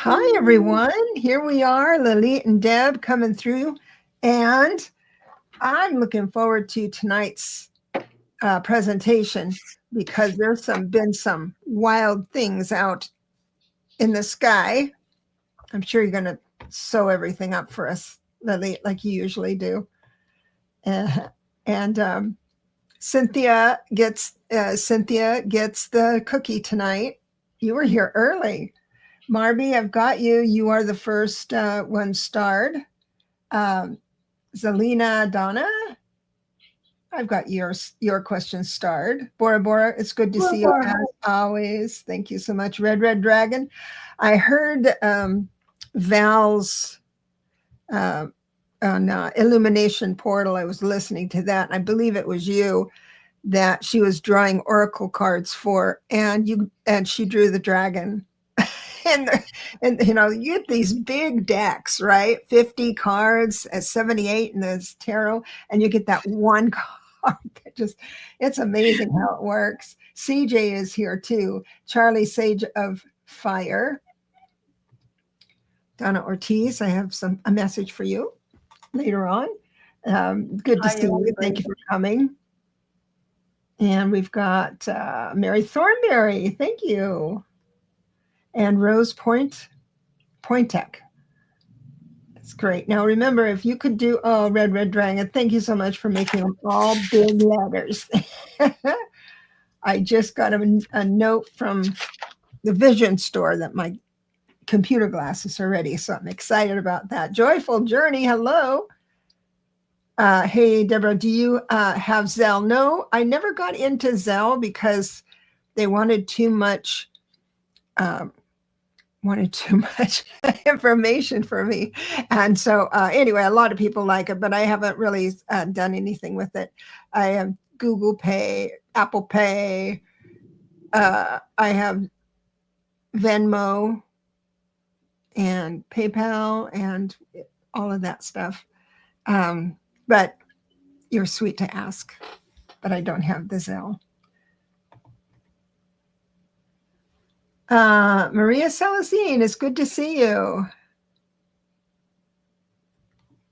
Hi, everyone. Here we are, Lalit and Deb coming through. And I'm looking forward to tonight's presentation because there's been some wild things out in the sky. I'm sure you're going to sew everything up for us, Lalit, like you usually do. And Cynthia gets the cookie tonight. You were here early. Marby, I've got you. You are the first one starred. Zelina Donna, I've got your question starred. Bora Bora, it's good to see you as always. Thank you so much. Red Dragon. I heard Val's on Illumination Portal. I was listening to that. And I believe it was you that she was drawing oracle cards for, and she drew the dragon. And you know, you get these big decks, right? 50 cards at 78 in this tarot, and you get that one card that it's amazing how it works. CJ is here too. Charlie Sage of Fire. Donna Ortiz, I have a message for you later on. Good to see you. Thank you for coming. And we've got Mary Thornberry. Thank you. And Rose Pointek. That's great. Now remember, if you could do Red Dragon, thank you so much for making them all big letters. I just got a note from the Vision store that my computer glasses are ready, so I'm excited about that. Joyful Journey, hello. Hey, Deborah, do you have Zelle? No, I never got into Zelle because they wanted too much information for me. And so anyway, a lot of people like it, but I haven't really done anything with it. I have Google Pay, Apple Pay. I have Venmo and PayPal and all of that stuff. But you're sweet to ask, but I don't have the Zelle. Maria Celestine, it's good to see you.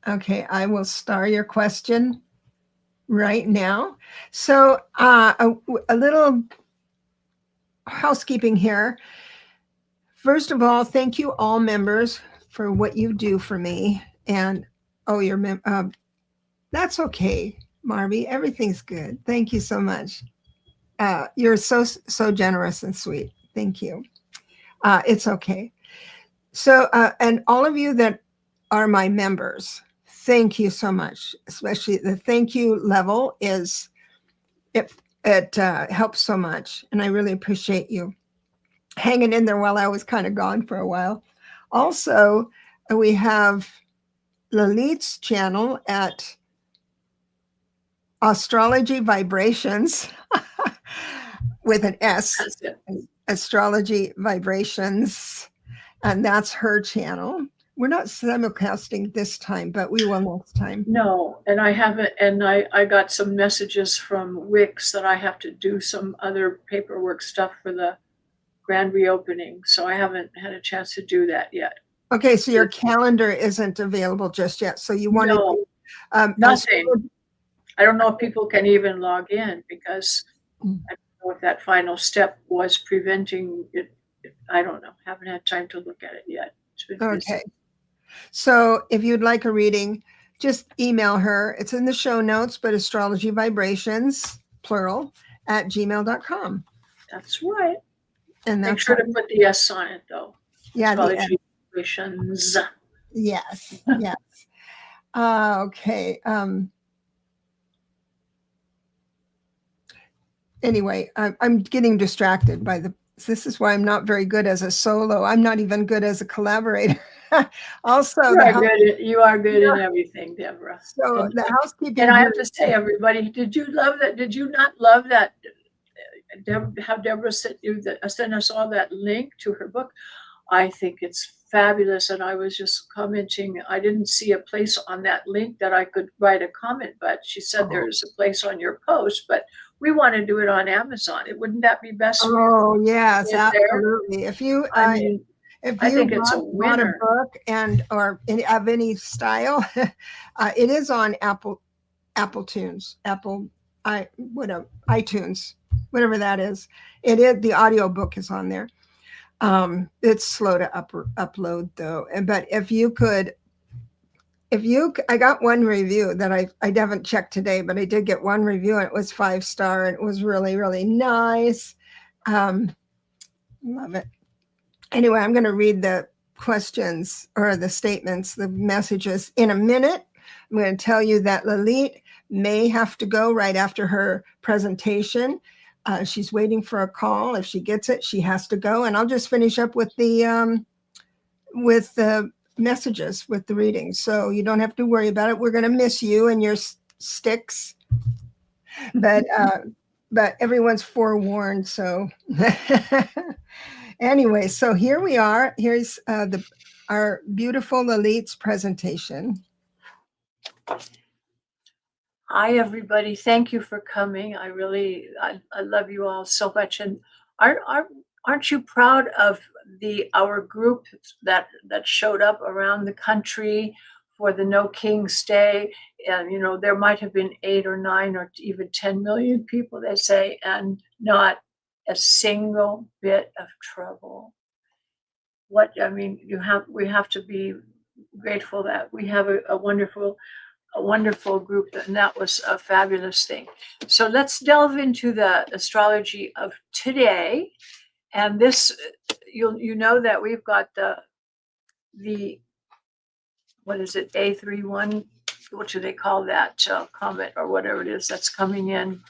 Okay, I will star your question right now. So a little housekeeping here. First of all, thank you all members for what you do for me. And that's okay, Marby. Everything's good. Thank you so much. You're so generous and sweet. Thank you. It's okay. So, and all of you that are my members, thank you so much. Especially the thank you level it helps so much. And I really appreciate you hanging in there while I was kind of gone for a while. Also, we have Lalit's channel at Astrology Vibrations with an S. Astrology Vibrations, and that's her channel. We're not simulcasting this time, but we will next time. No, and I haven't, and I got some messages from Wix that I have to do some other paperwork stuff for the grand reopening, so I haven't had a chance to do that yet. Okay, so your calendar isn't available just yet, so you want to nothing. I don't know if people can even log in because I don't know if that final step was preventing it. I don't know. Haven't had time to look at it yet. Okay. So if you'd like a reading, just email her. It's in the show notes, but astrology vibrations, plural, @gmail.com. That's right. And make sure to put the S on it, though. Yeah. Astrology vibrations. Yes. Yes. Okay. Anyway, I'm getting distracted by this is why I'm not very good as a solo. I'm not even good as a collaborator. Also, you are good in everything, Deborah. So the housekeeping. And I have to say, everybody, did you love that? Did you not love that? How Deborah sent us all that link to her book? I think it's fabulous. And I was just commenting, I didn't see a place on that link that I could write a comment, but she said there's a place on your post, but we want to do it on Amazon. Wouldn't that be best? Oh, yes, absolutely. If If I you think it's a bought a winner. book or of any style, it is on Apple Tunes, iTunes, whatever that is. It is the audio book is on there. It's slow to upload though. But I got one review that I haven't checked today, but I did get one review and it was 5-star and it was really, really nice. Love it. Anyway, I'm going to read the questions or the statements, the messages in a minute. I'm going to tell you that Lalit may have to go right after her presentation. She's waiting for a call. If she gets it, she has to go. And I'll just finish up with the messages, with the readings. So you don't have to worry about it. We're going to miss you and your sticks. But everyone's forewarned. So anyway, so here we are. Here's our beautiful Lalit's presentation. Hi, everybody. Thank you for coming. I love you all so much. And aren't you proud of our group that showed up around the country for the No King's Day? And, you know, there might have been 8 or 9 or even 10 million people, they say, and not a single bit of trouble. We have to be grateful that we have a wonderful group, and that was a fabulous thing. So let's delve into the astrology of today. And this, you know that we've got the what is it, A31? What do they call that comet or whatever it is that's coming in?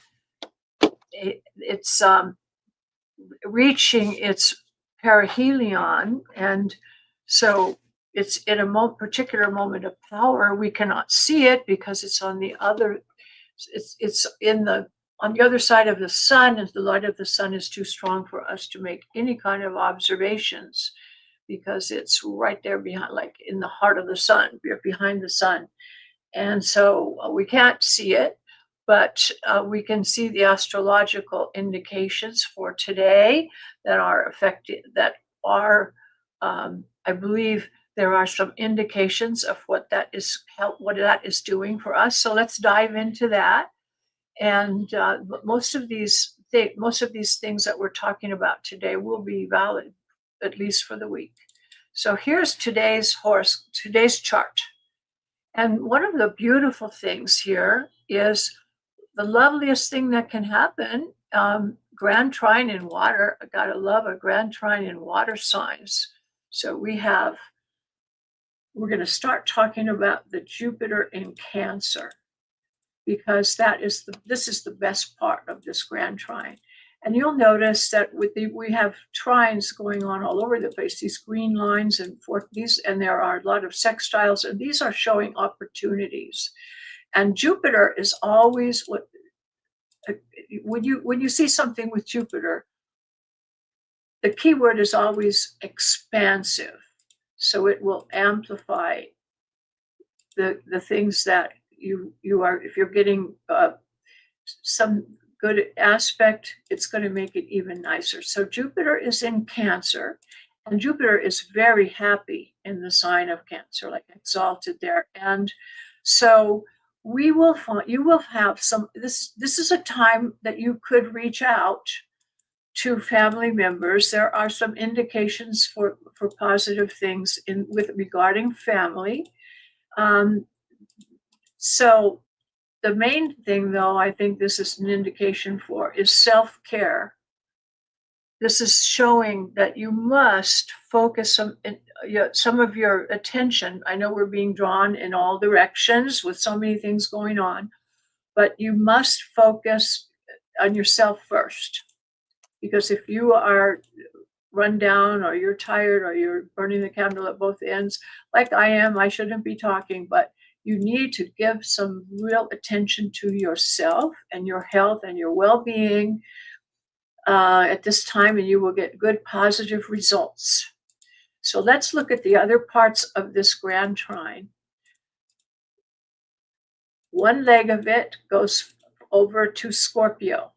It's reaching its perihelion, and so it's in a particular moment of power. We cannot see it because it's on the other. It's on the other side of the sun, and the light of the sun is too strong for us to make any kind of observations because it's right there behind, like in the heart of the sun, behind the sun. And so we can't see it, but we can see the astrological indications for today that are affected, I believe there are some indications of what that is doing for us. So let's dive into that. And most of these things that we're talking about today will be valid, at least for the week. So here's today's chart. And one of the beautiful things here is the loveliest thing that can happen. Grand trine in water. I gotta love a grand trine in water signs. So we're going to start talking about the Jupiter in Cancer, because this is the best part of this grand trine. And you'll notice that we have trines going on all over the place, these green lines and there are a lot of sextiles, and these are showing opportunities. And Jupiter is always when you see something with Jupiter, the key word is always expansive. So it will amplify the things that you are, if you're getting some good aspect, it's going to make it even nicer. So Jupiter is in Cancer, and Jupiter is very happy in the sign of Cancer, like exalted there. And so you will have this is a time that you could reach out to family members. There are some indications for positive things regarding family. So the main thing, though, I think this is an indication for is self-care. This is showing that you must focus some of your attention. I know we're being drawn in all directions with so many things going on, but you must focus on yourself first. Because if you are run down, or you're tired, or you're burning the candle at both ends, like I am, I shouldn't be talking, but you need to give some real attention to yourself and your health and your well-being at this time, and you will get good positive results. So let's look at the other parts of this grand trine. One leg of it goes over to Scorpio,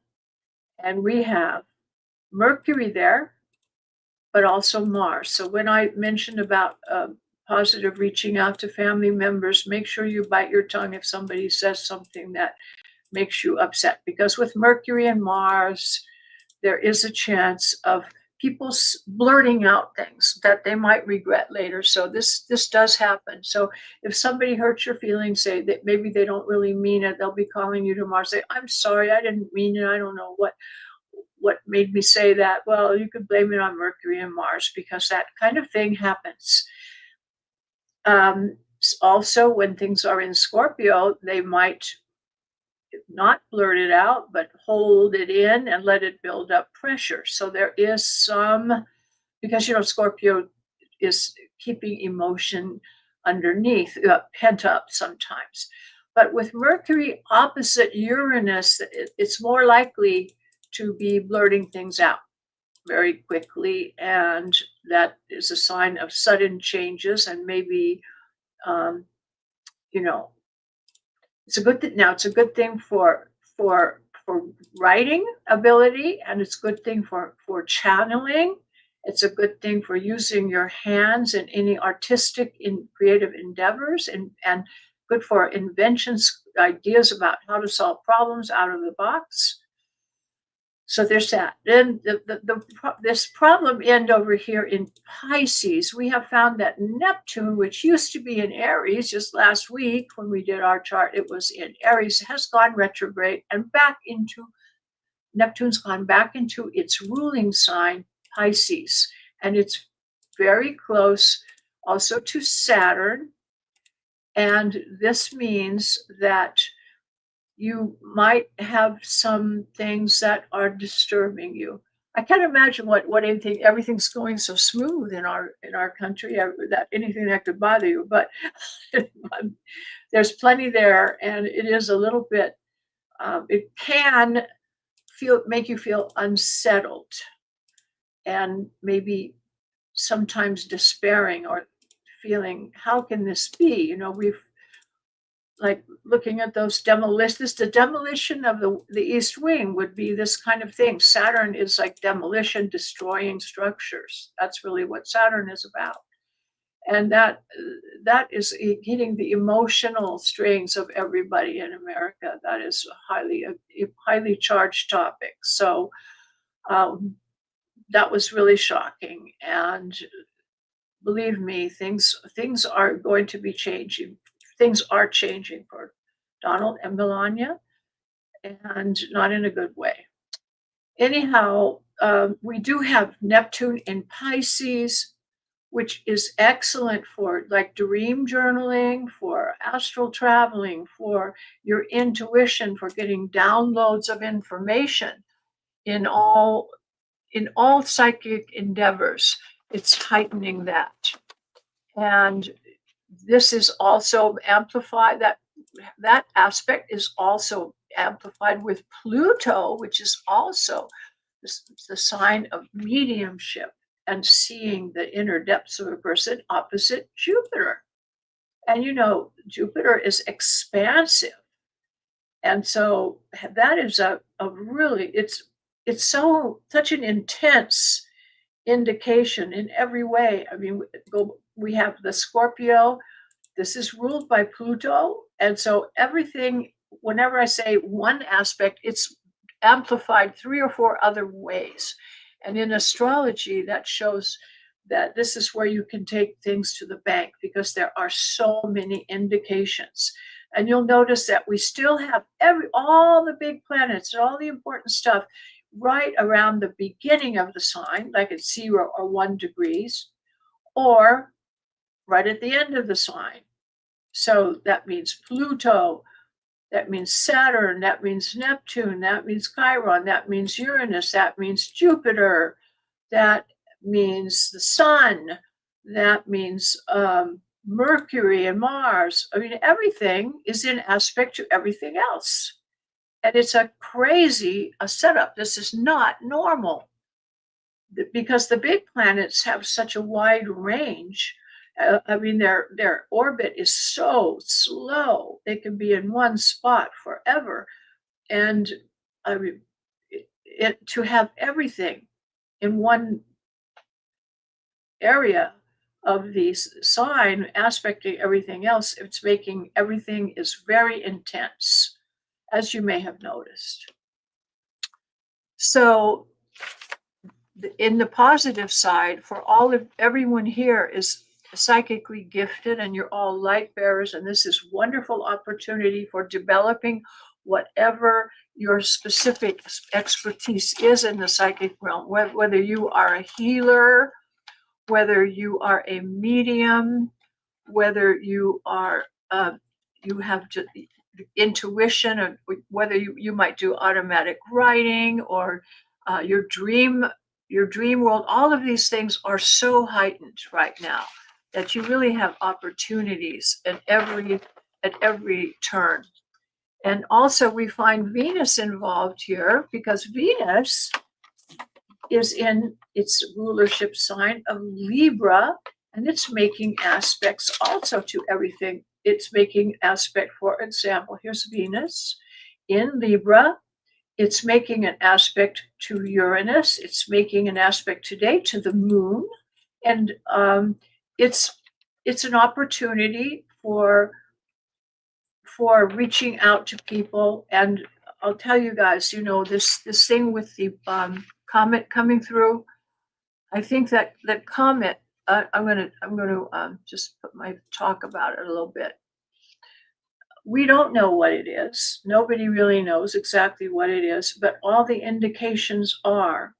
and we have Mercury there, but also Mars. So when I mentioned about positive reaching out to family members, make sure you bite your tongue if somebody says something that makes you upset, because with Mercury and Mars, there is a chance of people blurting out things that they might regret later. So this does happen. So if somebody hurts your feelings, say that maybe they don't really mean it, they'll be calling you tomorrow, say, I'm sorry, I didn't mean it, I don't know what made me say that. Well, you could blame it on Mercury and Mars, because that kind of thing happens. Also, when things are in Scorpio, they might not blurt it out, but hold it in and let it build up pressure. So there is some, because Scorpio is keeping emotion underneath, pent up sometimes. But with Mercury opposite Uranus, it's more likely to be blurting things out very quickly, and that is a sign of sudden changes, and maybe it's a good now it's a good thing for writing ability, and it's a good thing for channeling. It's a good thing for using your hands in any artistic in creative endeavors, and good for inventions, ideas about how to solve problems out of the box. So there's that. Then this problem end over here in Pisces. We have found that Neptune, which used to be in Aries just last week when we did our chart, it was in Aries, has gone retrograde and Neptune's gone back into its ruling sign, Pisces. And it's very close also to Saturn. And this means that you might have some things that are disturbing you. I can't imagine what everything's going so smooth in our country, that anything that could bother you. But there's plenty there, and it is a little bit. It can make you feel unsettled, and maybe sometimes despairing, or feeling, how can this be? We've like looking at those demolitions. The demolition of the East Wing would be this kind of thing. Saturn is like demolition, destroying structures. That's really what Saturn is about. And that is hitting the emotional strings of everybody in America. That is a highly charged topic. So that was really shocking. And believe me, things are going to be changing. Things are changing for Donald and Melania, and not in a good way. Anyhow, we do have Neptune in Pisces, which is excellent for like dream journaling, for astral traveling, for your intuition, for getting downloads of information in all psychic endeavors. It's heightening that. And this is also amplified, that aspect is also amplified with Pluto, which is also the sign of mediumship and seeing the inner depths of a person, opposite Jupiter. And Jupiter is expansive. And so that is a really, it's such an intense indication in every way. I mean, we have the Scorpio. This is ruled by Pluto. And so everything, whenever I say one aspect, it's amplified 3 or 4 other ways. And in astrology, that shows that this is where you can take things to the bank, because there are so many indications. And you'll notice that we still have all the big planets and all the important stuff right around the beginning of the sign, like at 0 or 1 degrees, or right at the end of the sign. So that means Pluto, that means Saturn, that means Neptune, that means Chiron, that means Uranus, that means Jupiter, that means the Sun, that means Mercury and Mars. I mean, everything is in aspect to everything else. And it's a crazy setup. This is not normal, because the big planets have such a wide range. I mean, their orbit is so slow. They can be in one spot forever. And I mean, to have everything in one area of the sign aspecting everything else, it's making everything is very intense, as you may have noticed. So in the positive side, for everyone here is psychically gifted, and you're all light bearers, and this is wonderful opportunity for developing whatever your specific expertise is in the psychic realm, whether you are a healer, whether you are a medium, whether you are you have intuition, or whether you might do automatic writing, or your dream world. All of these things are so heightened right now that you really have opportunities at every turn. And also we find Venus involved here, because Venus is in its rulership sign of Libra, and it's making aspects also to everything. It's making aspect, for example, here's Venus in Libra. It's making an aspect to Uranus. It's making an aspect today to the moon. And it's an opportunity for reaching out to people. And I'll tell you guys, this thing with the comet coming through, I think that comet, I'm going to just put my talk about it a little bit. We don't know what it is. Nobody really knows exactly what it is, but all the indications are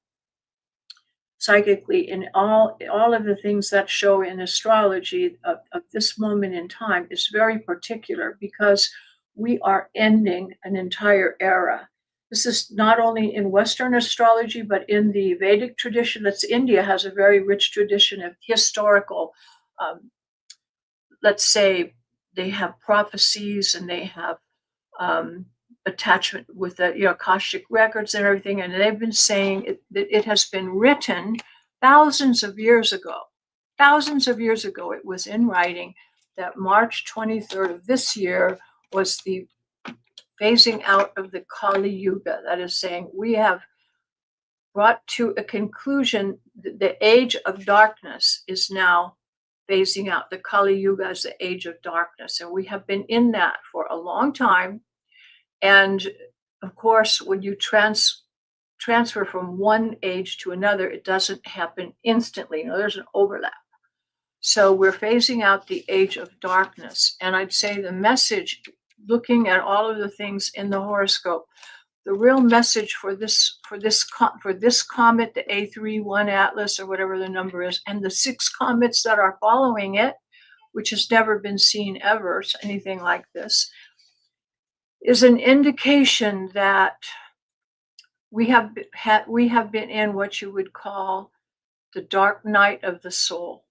psychically in all of the things that show in astrology of this moment in time is very particular, because we are ending an entire era. This is not only in Western astrology, but in the Vedic tradition. India has a very rich tradition of historical, let's say, they have prophecies, and they have attachment with the Akashic records and everything, and they've been saying it has been written thousands of years ago. Thousands of years ago, it was in writing that March 23rd of this year was the phasing out of the Kali Yuga. That is saying, we have brought to a conclusion the age of darkness is now phasing out. The Kali Yuga is the age of darkness, and we have been in that for a long time. And of course, when you transfer from one age to another, it doesn't happen instantly. There's an overlap. So we're phasing out the age of darkness. And I'd say the message, looking at all of the things in the horoscope, the real message for this comet, the A31 Atlas, or whatever the number is, and the 6 comets that are following it, which has never been seen ever, anything like this, is an indication that we have been in what you would call the dark night of the soul.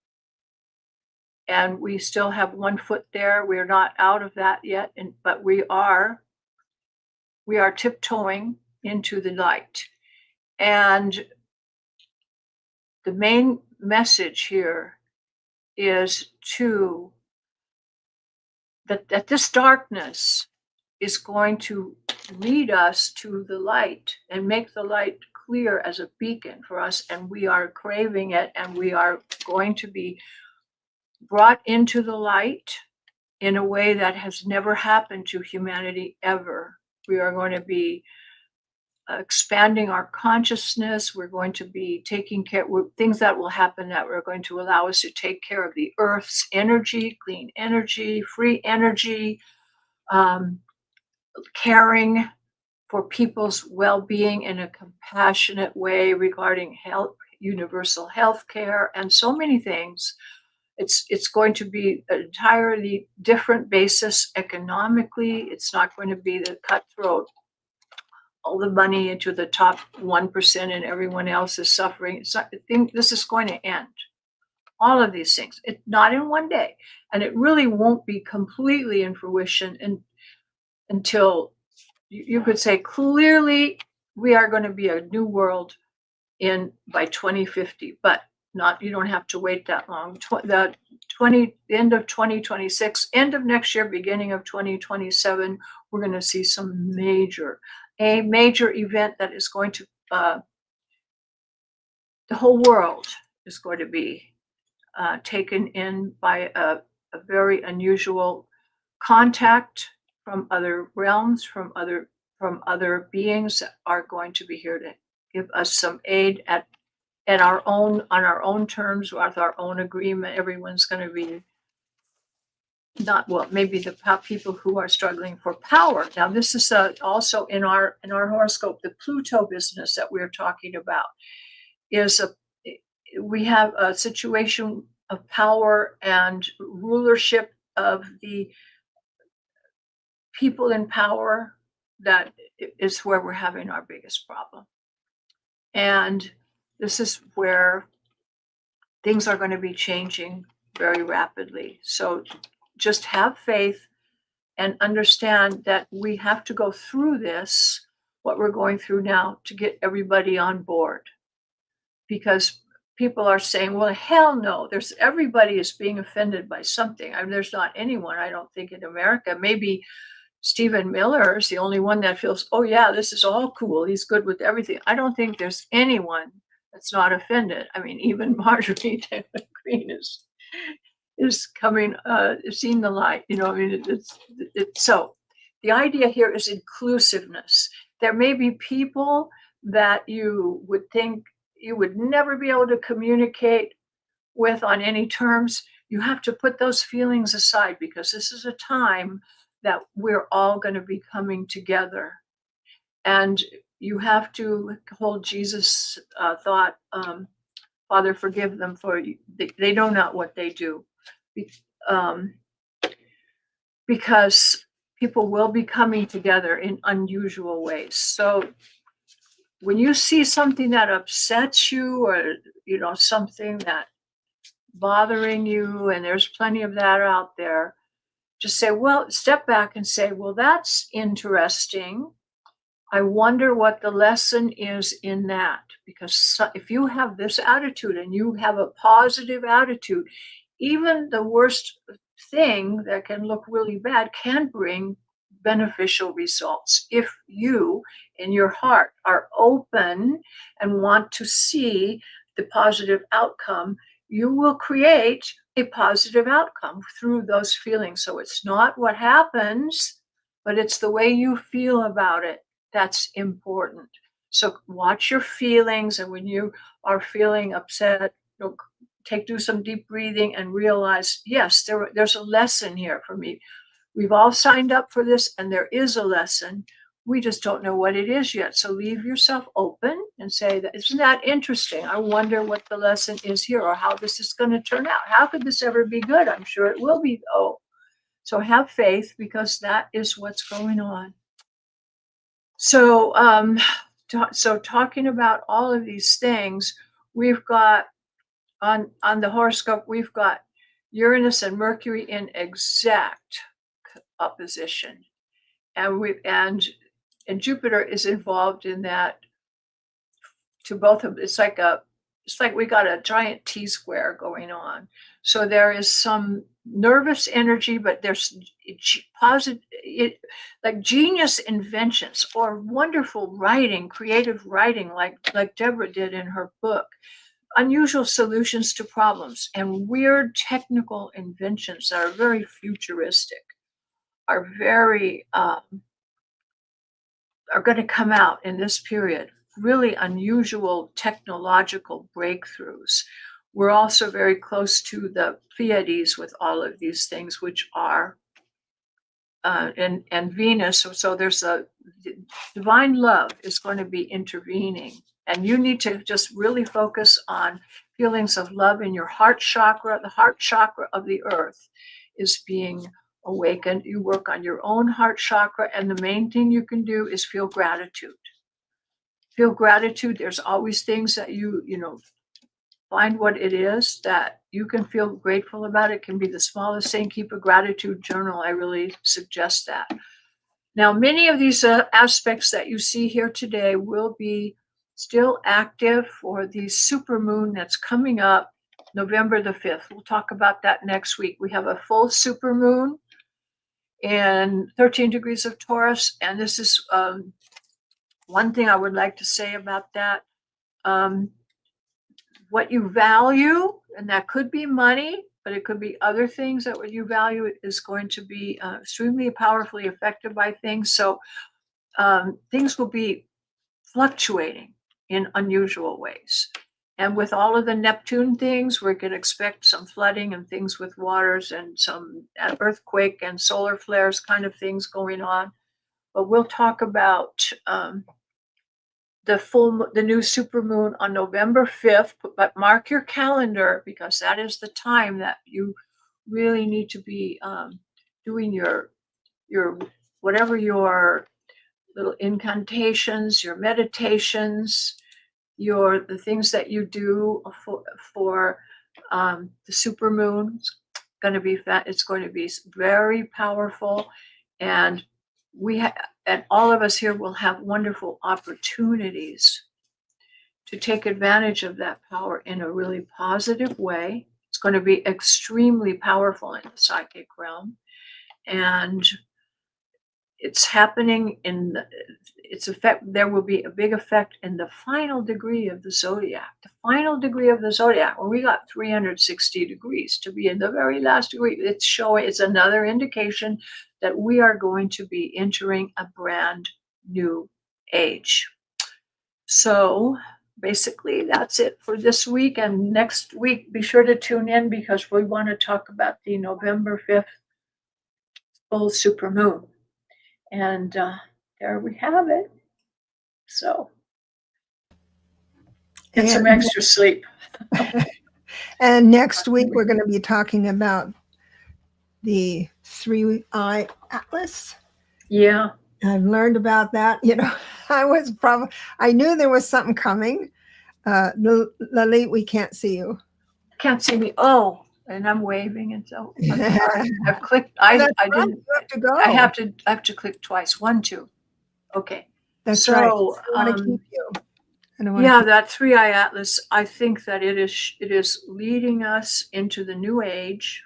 And we still have one foot there. We're not out of that yet, but we are tiptoeing into the light. And the main message here is that this darkness is going to lead us to the light and make the light clear as a beacon for us. And we are craving it, and we are going to be brought into the light in a way that has never happened to humanity ever. We are going to be expanding our consciousness. We're going to be taking care of things that will happen that are going to allow us to take care of the earth's energy, clean energy, free energy, caring for people's well-being in a compassionate way regarding health, universal health care, and so many things. It's going to be an entirely different basis economically. It's not going to be the cutthroat, all the money into the top 1% and everyone else is suffering. This is going to end. All of these things, not in one day, and it really won't be completely in fruition until you could say clearly we are going to be a new world by 2050, but you don't have to wait that long. The end of 2026, end of next year, beginning of 2027, we're going to see a major event that is going to the whole world is going to be taken in by a very unusual contact from other realms, from other beings that are going to be here to give us some aid on our own terms, with our own agreement. Everyone's going to be not, well, maybe the people who are struggling for power. Now, this is also in our horoscope. The Pluto business that we're talking about is we have a situation of power and rulership of the people in power. That is where we're having our biggest problem. And this is where things are going to be changing very rapidly. So just have faith and understand that we have to go through this, what we're going through now, to get everybody on board. Because people are saying, well, hell no, everybody is being offended by something. I mean, there's not anyone, I don't think, in America. Maybe Stephen Miller is the only one that feels, oh yeah, this is all cool. He's good with everything. I don't think there's anyone that's not offended. I mean, even Marjorie Taylor Greene is coming, seeing the light. You know, I mean, it's so the idea here is inclusiveness. There may be people that you would think you would never be able to communicate with on any terms. You have to put those feelings aside, because this is a time that we're all going to be coming together. And you have to hold Jesus' thought, Father, forgive them, for they know not what they do. Because people will be coming together in unusual ways. So when you see something that upsets you, or something that bothering you, and there's plenty of that out there, just say, well, step back and say, well, that's interesting. I wonder what the lesson is in that. Because if you have this attitude and you have a positive attitude, even the worst thing that can look really bad can bring beneficial results. If you, in your heart, are open and want to see the positive outcome, you will create a positive outcome through those feelings. So it's not what happens, but it's the way you feel about it that's important. So watch your feelings, and when you are feeling upset, do some deep breathing and realize, yes, there's a lesson here for me. We've all signed up for this, and there is a lesson. We just don't know what it is yet. So leave yourself open and say, isn't that interesting? I wonder what the lesson is here, or how this is going to turn out. How could this ever be good? I'm sure it will be, though. So have faith, because that is what's going on. So, talking about all of these things, we've got on the horoscope, we've got Uranus and Mercury in exact opposition, and Jupiter is involved in that to both of them. It's like we got a giant T-square going on. So there is some nervous energy, but there's positive, like genius inventions or wonderful writing, creative writing, like Debra did in her book. Unusual solutions to problems and weird technical inventions that are very futuristic are going to come out in this period. Really unusual technological breakthroughs. We're also very close to the Pleiades with all of these things, which are and Venus. So there's a divine love is going to be intervening, and you need to just really focus on feelings of love in your heart chakra. The heart chakra of the earth is being awakened. You work on your own heart chakra, and the main thing you can do is feel gratitude. Feel gratitude. There's always things that you find what it is that you can feel grateful about. It can be the smallest thing. Keep a gratitude journal. I really suggest that. Now, many of these aspects that you see here today will be still active for the supermoon that's coming up November the 5th. We'll talk about that next week. We have a full supermoon in 13 degrees of Taurus, and this is one thing I would like to say about that. what you value, and that could be money, but it could be other things that what you value is going to be extremely powerfully affected by things. So things will be fluctuating in unusual ways. And with all of the Neptune things, we can expect some flooding and things with waters and some earthquake and solar flares kind of things going on. But we'll talk about the new supermoon on November 5th, but mark your calendar because that is the time that you really need to be doing your whatever your little incantations, your meditations, the things that you do for the supermoon. It's going to be very powerful, and and all of us here will have wonderful opportunities to take advantage of that power in a really positive way. It's going to be extremely powerful in the psychic realm, and it's happening in its effect. There will be a big effect in the final degree of the zodiac. The final degree of the zodiac, when we got 360 degrees to be in the very last degree, it's another indication that we are going to be entering a brand new age. So basically, that's it for this week. And next week, be sure to tune in because we want to talk about the November 5th full supermoon. And there we have it. So get some extra sleep. And next week, we're going to be talking about the 3-eye atlas. Yeah. I've learned about that. I knew there was something coming. Lalit, we can't see you. Can't see me. Oh, and I'm waving, and so I'm sorry. I've clicked. I didn't. You have to go. I have to click twice. 1, 2. Okay. That's right. I want to keep you. That 3-eye atlas. I think that it is leading us into the new age,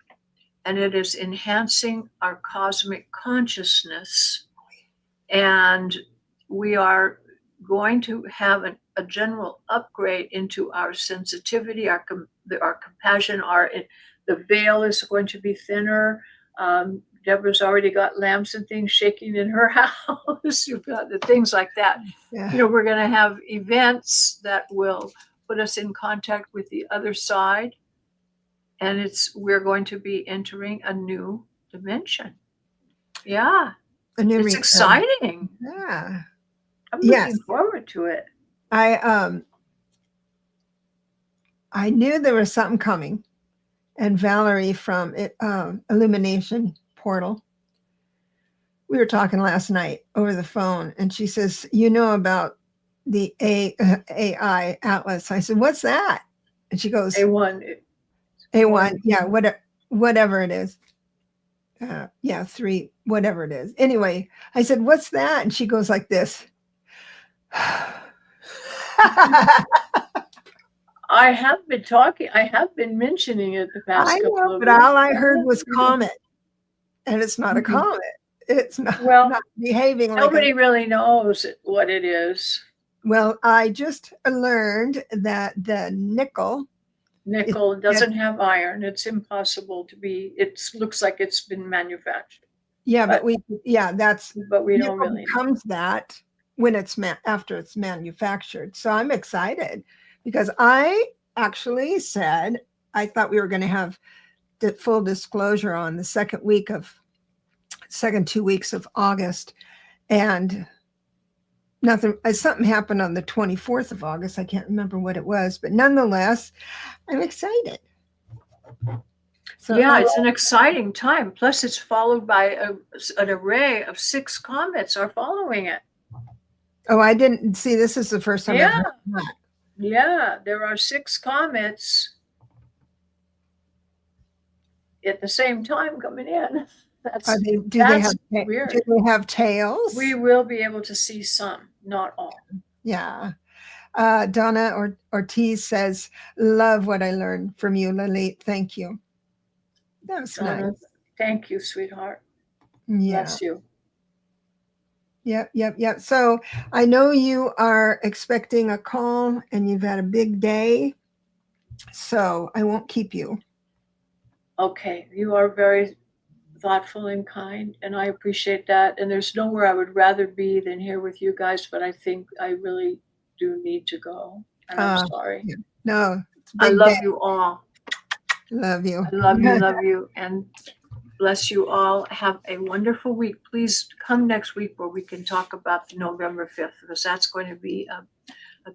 and it is enhancing our cosmic consciousness, and we are going to have a general upgrade into our sensitivity, our compassion, the veil is going to be thinner. Deborah's already got lamps and things shaking in her house. You've got the things like that. Yeah. We're going to have events that will put us in contact with the other side, and we're going to be entering a new dimension. Yeah. It's exciting. Yeah. I'm looking forward to it. I knew there was something coming, and Valerie from Illumination Portal, we were talking last night over the phone, and she says, about the AI Atlas. I said, what's that? And she goes, A1. Yeah, whatever it is. 3, whatever it is. Anyway, I said, what's that? And she goes like this. I have been mentioning it the past couple of weeks. But all I heard was comet. And it's not a comet. It's not behaving like nobody really knows what it is. Well, I just learned that the nickel doesn't have iron. It's impossible to be. It looks like it's been manufactured. Yeah, but we don't really becomes that when it's after it's manufactured. So I'm excited because I actually said I thought we were going to have the full disclosure on the second 2 weeks of August, and something happened on the 24th of August. I can't remember what it was, but nonetheless, I'm excited. So it's an exciting time. Plus, it's followed by an array of 6 comets are following it. Oh, I didn't see. This is the first time I've heard that. Yeah, there are 6 comets at the same time coming in. Do they have tails? We will be able to see some, not all. Yeah. Donna Ortiz says, love what I learned from you, Lalit. Thank you. That's nice. Thank you, sweetheart. Yeah. Bless you. Yep. So I know you are expecting a call and you've had a big day. So I won't keep you. Okay, you are very thoughtful and kind, and I appreciate that. And there's nowhere I would rather be than here with you guys, but I think I really do need to go, and I'm sorry. Yeah. No, it's a I big day. love you all. Love you. I love you, and bless you all. Have a wonderful week. Please come next week where we can talk about the November 5th, because that's going to be a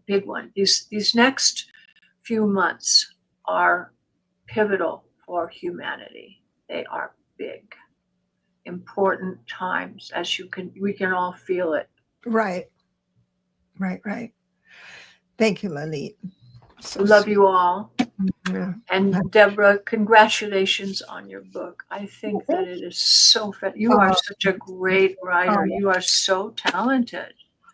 big one. These next few months are pivotal for humanity. They are big, important times, as we can all feel it. Right. Right. Thank you, Lalit. So Love sweet. you all. Yeah. And Debra, congratulations on your book. I think that it is so you are such a great writer. You are so talented.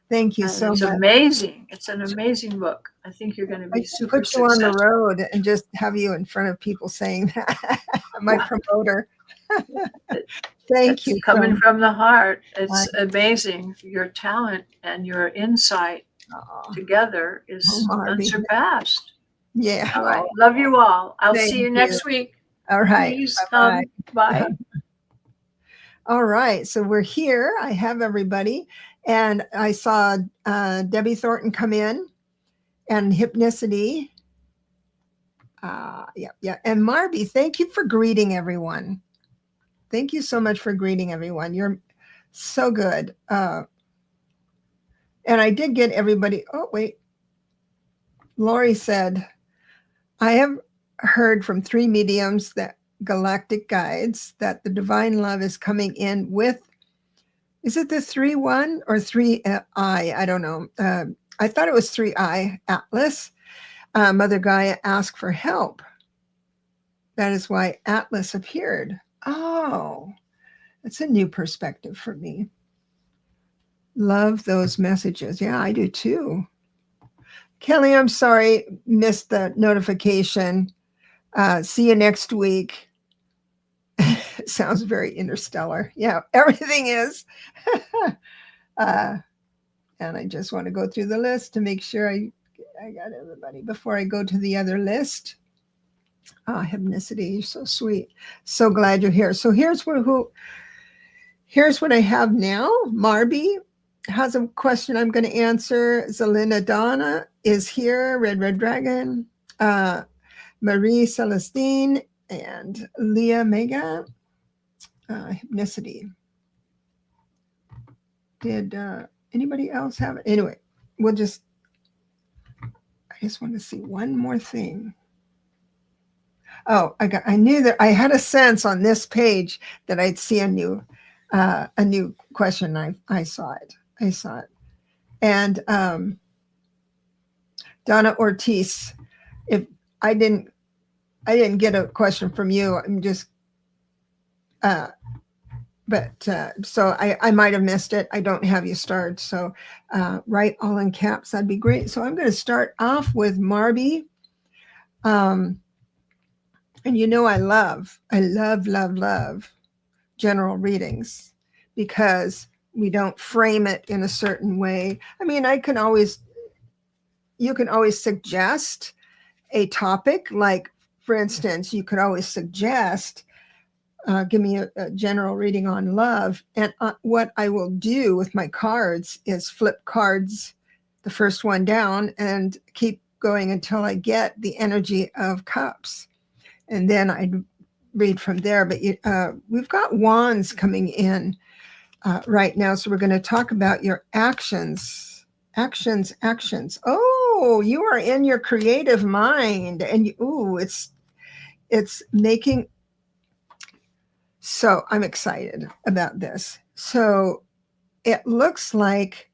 Thank you And so it's much. amazing. It's an amazing book. I think you're going to I be should super put you on the successful. road and just have you in front of people saying that. My promoter. Thank you. It's coming so from the heart. much. It's amazing. Your talent and your insight together is Marby. unsurpassed. Yeah. All right. Love you all. I'll see you Thank next you. week. All right. Please Bye-bye. come. Bye. All right. So we're here. I have everybody. And I saw Debbie Thornton come in and Hypnicity. Yeah. And Marby, thank you for greeting everyone. Thank you so much for greeting everyone. You're so good. And I did get everybody. Oh, wait. Lori said, I have heard from 3 mediums that galactic guides that the divine love is coming in with, is it the 3-1 or 3-I? I don't know. I thought it was 3-I Atlas. Mother Gaia asked for help. That is why Atlas appeared. Oh, that's a new perspective for me. Love those messages. Yeah, I do too. Kelly, I'm sorry, missed the notification. See you next week. Sounds very interstellar. Yeah, everything is. And I just want to go through the list to make sure I got everybody before I go to the other list. Hypnicity, you're so sweet. So glad you're here. So here's what I have now. Marby has a question I'm going to answer. Zelina Donna is here. Red Dragon. Marie Celestine and Leah Mega. Hypnicity. Did anybody else have it? Anyway, I just want to see one more thing. Oh, I knew that I had a sense on this page that I'd see a new question. I saw it. And Donna Ortiz, if I didn't get a question from you, I'm just so I might have missed it. I don't have you start. So write all in caps. That'd be great. So I'm going to start off with Marby. And I love general readings because we don't frame it in a certain way. I mean, you can always suggest a topic. Like, for instance, you could always suggest, give me a general reading on love. And what I will do with my cards is flip cards, the first one down, and keep going until I get the energy of cups. And then I read from there. But we've got wands coming in right now. So we're going to talk about your actions. Oh, you are in your creative mind. And it's making. So I'm excited about this. So it looks like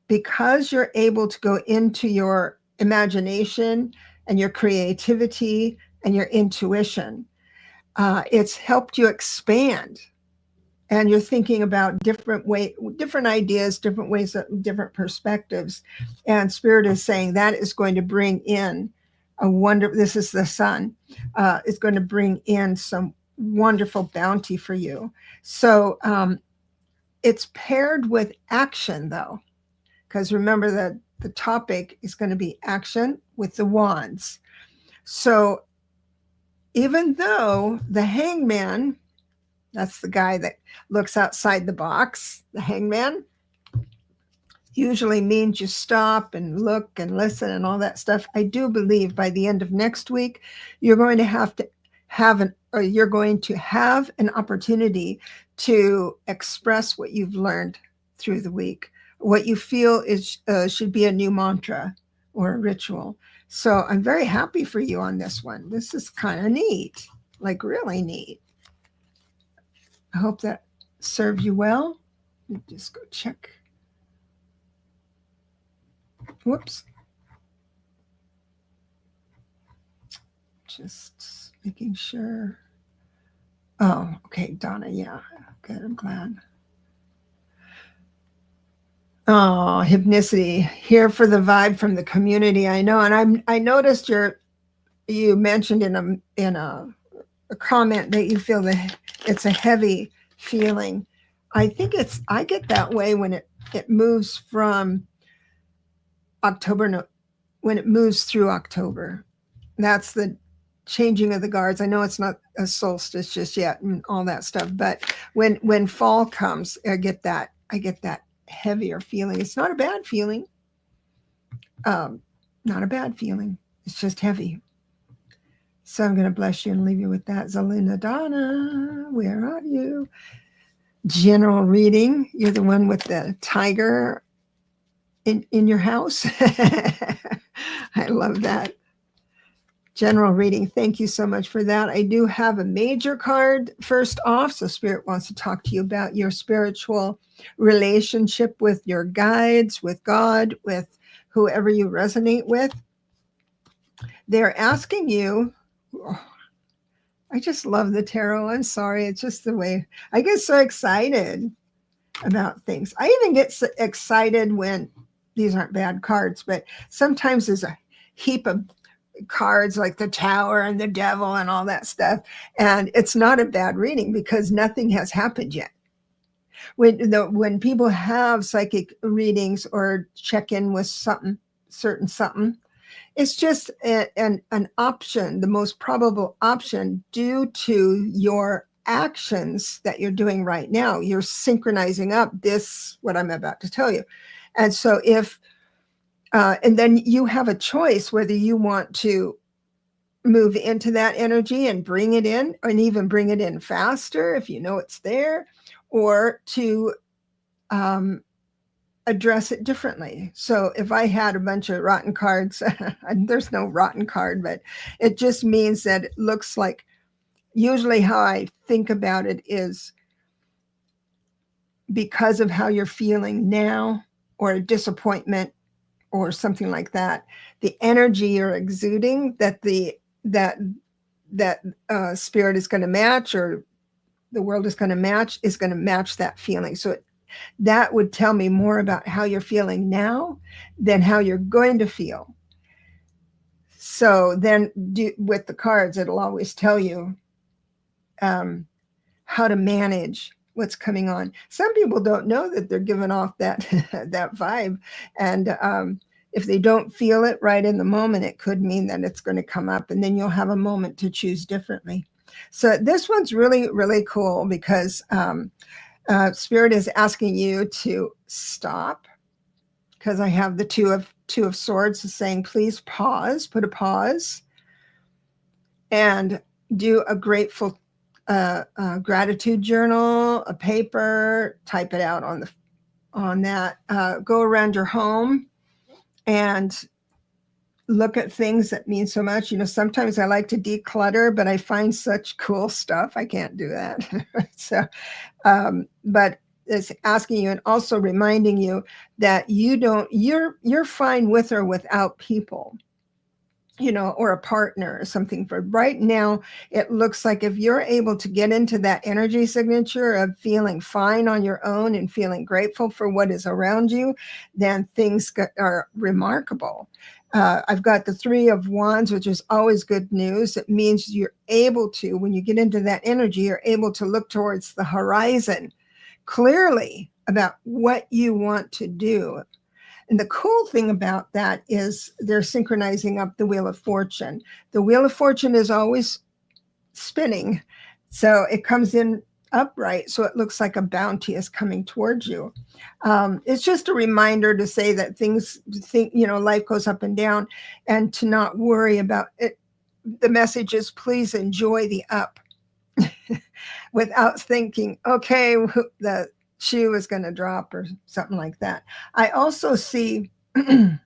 because you're able to go into your imagination and your creativity and your intuition, it's helped you expand. And you're thinking about different ideas, different ways, different perspectives. And Spirit is saying that is going to bring in this is the sun, is going to bring in some wonderful bounty for you. So it's paired with action, though, because remember that the topic is going to be action with the wands. So even though the hangman, that's the guy that looks outside the box, the hangman, usually means you stop and look and listen and all that stuff. I do believe by the end of next week, you're going to you're going to have an opportunity to express what you've learned through the week, what you feel is should be a new mantra or a ritual. So I'm very happy for you on this one. This is kind of neat, like really neat. I hope that served you well. Let me just go check. Whoops. Just making sure. Oh, okay, Donna. Yeah, good. I'm glad. Oh, hypnicity here for the vibe from the community. I know, and I noticed you mentioned in a comment that you feel that it's a heavy feeling. I think I get that way when it moves from October, when it moves through October. That's the changing of the guards. I know it's not a solstice just yet and all that stuff, but when fall comes, I get that heavier feeling. It's not a bad feeling. Not a bad feeling. It's just heavy. So I'm going to bless you and leave you with that. Zalina Donna, where are you? General reading. You're the one with the tiger in your house. I love that. General reading. Thank you so much for that. I do have a major card first off. So Spirit wants to talk to you about your spiritual relationship with your guides, with God, with whoever you resonate with. They're asking you, oh, I just love the tarot. I'm sorry. It's just the way I get so excited about things. I even get so excited when these aren't bad cards, but sometimes there's a heap of cards like the Tower and the Devil and all that stuff. And it's not a bad reading because nothing has happened yet. When people have psychic readings or check in with something, it's just an option, the most probable option due to your actions that you're doing right now. You're synchronizing up what I'm about to tell you. And so and then you have a choice whether you want to move into that energy and bring it in, and even bring it in faster if you know it's there, or to address it differently. So if I had a bunch of rotten cards, there's no rotten card, but it just means that it looks like, usually how I think about it is because of how you're feeling now, or a disappointment or something like that, the energy you're exuding that spirit is going to match, or the world is going to match that feeling. So that would tell me more about how you're feeling now than how you're going to feel. So then with the cards, it'll always tell you how to manage what's coming on. Some people don't know that they're giving off that that vibe, and if they don't feel it right in the moment, it could mean that it's going to come up, and then you'll have a moment to choose differently. So this one's really, really cool because Spirit is asking you to stop, because I have the two of Swords saying, please pause, put a pause, and do a grateful gratitude journal, a paper, type it out on that. Go around your home and look at things that mean so much. Sometimes I like to declutter, but I find such cool stuff. I can't do that. So, but it's asking you and also reminding you that you're fine with or without people, or a partner or something. For right now, it looks like if you're able to get into that energy signature of feeling fine on your own and feeling grateful for what is around you, then things are remarkable. I've got the Three of Wands, which is always good news. It means you're able to, when you get into that energy, you're able to look towards the horizon clearly about what you want to do. And the cool thing about that is they're synchronizing up the Wheel of Fortune. The Wheel of Fortune is always spinning. So it comes in upright. So it looks like a bounty is coming towards you. It's just a reminder to say that life goes up and down, and to not worry about it. The message is, please enjoy the up without thinking, okay, the shoe is going to drop or something like that. I also see that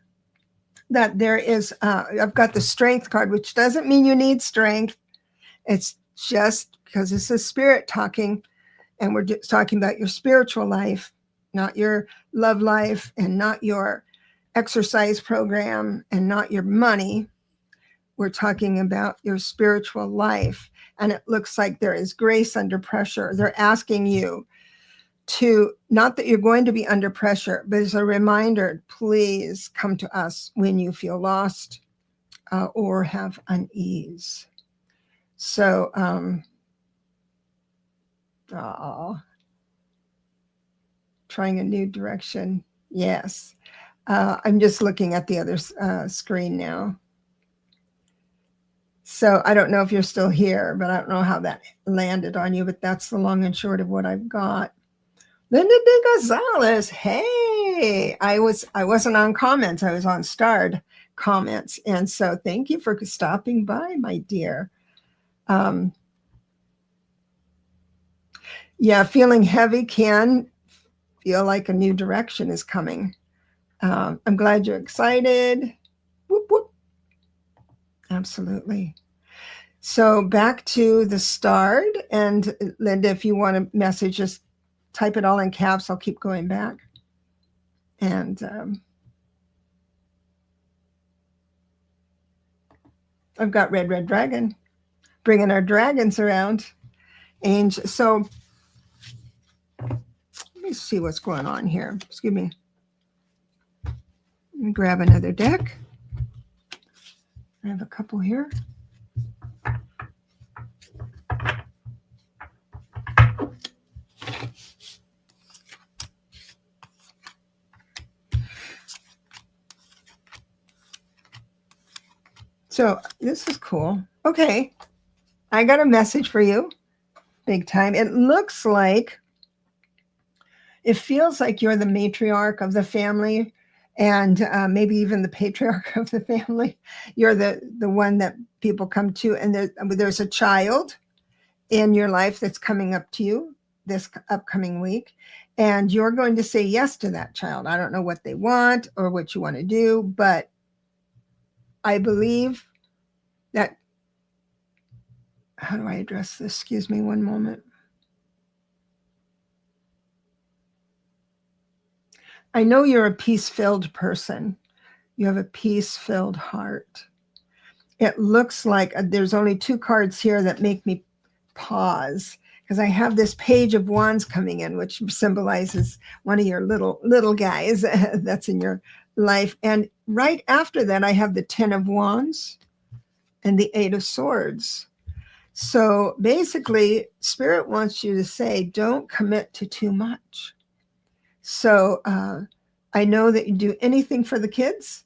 there is, I've got the Strength card, which doesn't mean you need strength. It's just because it's a spirit talking, and we're just talking about your spiritual life, not your love life, and not your exercise program, and not your money. We're talking about your spiritual life. And it looks like there is grace under pressure. They're asking you to, not that you're going to be under pressure, but as a reminder, please come to us when you feel lost or have unease. So, trying a new direction. Yes. I'm just looking at the other screen now. So I don't know if you're still here, but I don't know how that landed on you, but that's the long and short of what I've got. Linda de Gonzalez. Hey, I wasn't on comments. I was on starred comments. And so thank you for stopping by, my dear. Yeah, feeling heavy can feel like a new direction is coming. I'm glad you're excited. Whoop, whoop. Absolutely. So back to the start. And Linda, if you want to message, just type it all in caps. I'll keep going back. And I've got Red Dragon, bringing our dragons around. Angel. So let me see what's going on here. Excuse me. Let me grab another deck. I have a couple here. So this is cool. Okay. I got a message for you. Big time. It looks like, it feels like you're the matriarch of the family, and maybe even the patriarch of the family. You're the one that people come to, and there's a child in your life that's coming up to you this upcoming week, and you're going to say yes to that child. I don't know what they want or what you want to do, but I believe that, how do I address this? Excuse me one moment. I know you're a peace-filled person. You have a peace-filled heart. It looks like there's only two cards here that make me pause, because I have this Page of Wands coming in, which symbolizes one of your little guys that's in your life. And right after that, I have the 10 of Wands and the 8 of Swords. So basically, Spirit wants you to say, don't commit to too much. So I know that you do anything for the kids.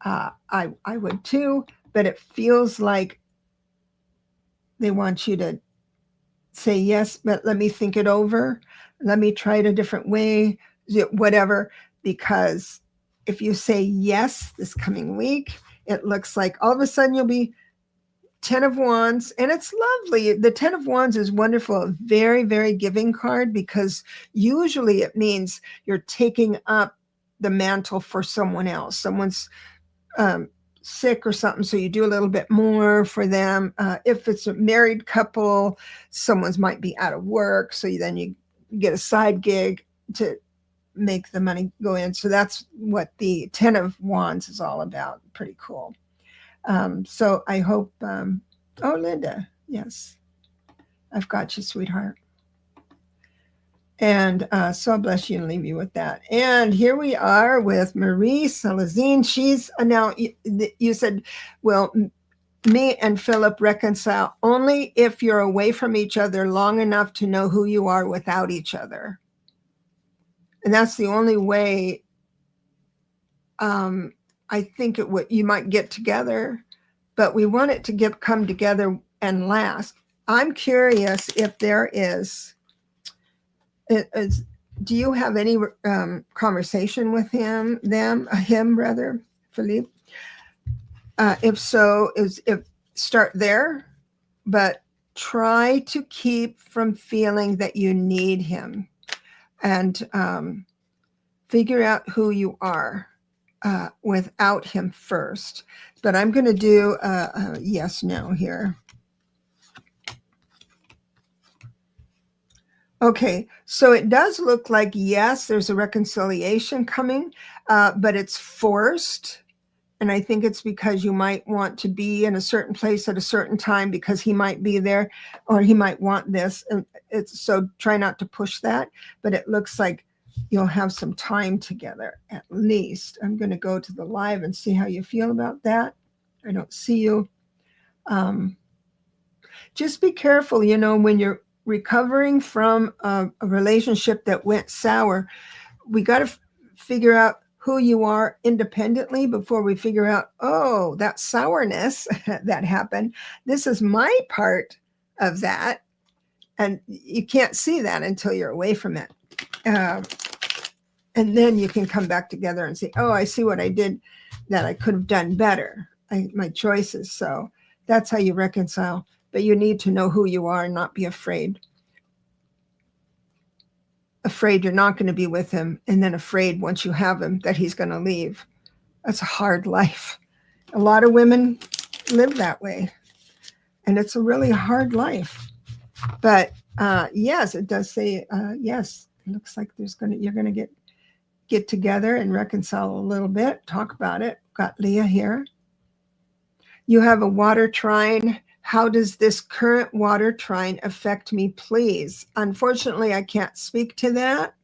I would too, but it feels like they want you to say yes, but let me think it over. Let me try it a different way, whatever. Because if you say yes this coming week, it looks like all of a sudden you'll be 10 of Wands, and it's lovely. The 10 of Wands is wonderful, a very, very giving card, because usually it means you're taking up the mantle for someone else. Someone's sick or something, so you do a little bit more for them. If it's a married couple, someone's might be out of work, so then you get a side gig to make the money go in. So that's what the 10 of Wands is all about. Pretty cool. So I hope, oh, Linda, yes, I've got you, sweetheart. And so I'll bless you and leave you with that. And here we are with Marie Salazine. She's, now you said, well, me and Philip reconcile only if you're away from each other long enough to know who you are without each other. And that's the only way I think you might get together, but we want it to come together and last. I'm curious if there is do you have any conversation with him, Philippe? If so, if start there, but try to keep from feeling that you need him, and figure out who you are without him first. But I'm going to do a yes, no here. Okay, so it does look like, yes, there's a reconciliation coming, but it's forced. And I think it's because you might want to be in a certain place at a certain time because he might be there or he might want this. And so try not to push that, but it looks like you'll have some time together at least. I'm going to go to the live and see how you feel about that. I don't see you. Just be careful, when you're recovering from a relationship that went sour, we got to figure out who you are independently before we figure out, oh, that sourness that happened. This is my part of that. And you can't see that until you're away from it. And then you can come back together and say, oh, I see what I did that I could have done better. My choices. So that's how you reconcile. But you need to know who you are and not be afraid. Afraid you're not going to be with him, and then afraid once you have him that he's going to leave. That's a hard life. A lot of women live that way, and it's a really hard life. But yes, it does say yes. It looks like you're going to get together and reconcile a little bit, talk about it. Got Leah here. You have a water trine. How does this current water trine affect me, please? Unfortunately, I can't speak to that